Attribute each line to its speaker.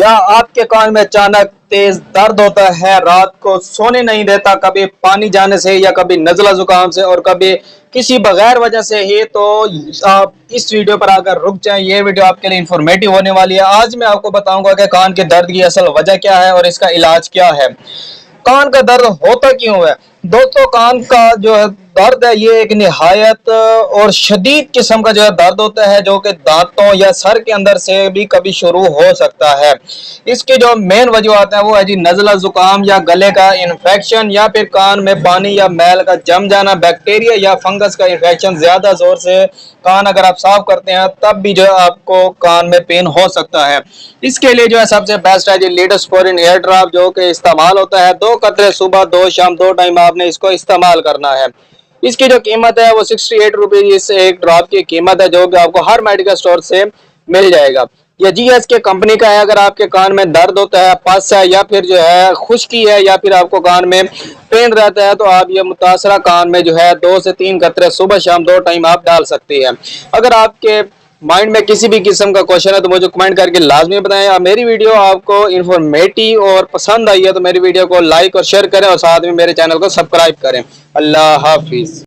Speaker 1: या आपके कान में अचानक तेज दर्द होता है, रात को सोने नहीं देता, कभी पानी जाने से या कभी नजला जुकाम से और कभी किसी बगैर वजह से ही, तो आप इस वीडियो पर आकर रुक जाएं। ये वीडियो आपके लिए इंफॉर्मेटिव होने वाली है। आज मैं आपको बताऊंगा कि कान के दर्द की असल वजह क्या है और इसका इलाज क्या है। कान का दर्द होता क्यों है दोस्तों? कान का जो है दर्द है ये एक निहायत और शदीद किस्म का जो है दर्द होता है, जो कि दांतों या सर के अंदर से भी कभी शुरू हो सकता है। इसके जो मेन वजूहत है वो है जी नज़ला जुकाम या गले का इन्फेक्शन, या फिर कान में पानी या मैल का जम जाना, बैक्टीरिया या फंगस का इन्फेक्शन। ज्यादा जोर से कान अगर आप साफ करते हैं तब भी जो है आपको कान में पेन हो सकता है। इसके लिए जो है सबसे बेस्ट है जी लीडोस्पोरिन एयर ड्रॉप, जो कि इस्तेमाल होता है 2 कतरे सुबह 2 शाम 2 टाइम आपने इसको इस्तेमाल करना है। इसकी जो कीमत है वो 68 रुपीज इस एक ड्रॉप की कीमत है, जो कि आपको हर मेडिकल स्टोर से मिल जाएगा। या जीएस के कंपनी का है। अगर आपके कान में दर्द होता है, पस है या फिर जो है खुश्की है या फिर आपको कान में पेन रहता है, तो आप ये मुतासरा कान में जो है 2 से 3 कतरे सुबह शाम 2 टाइम आप डाल सकते हैं। अगर आपके माइंड में किसी भी किस्म का क्वेश्चन है तो मुझे कमेंट करके लाजमी बताएं। और मेरी वीडियो आपको इन्फॉर्मेटिव और पसंद आई है तो मेरी वीडियो को लाइक और शेयर करें और साथ में मेरे चैनल को सब्सक्राइब करें। अल्लाह हाफिज।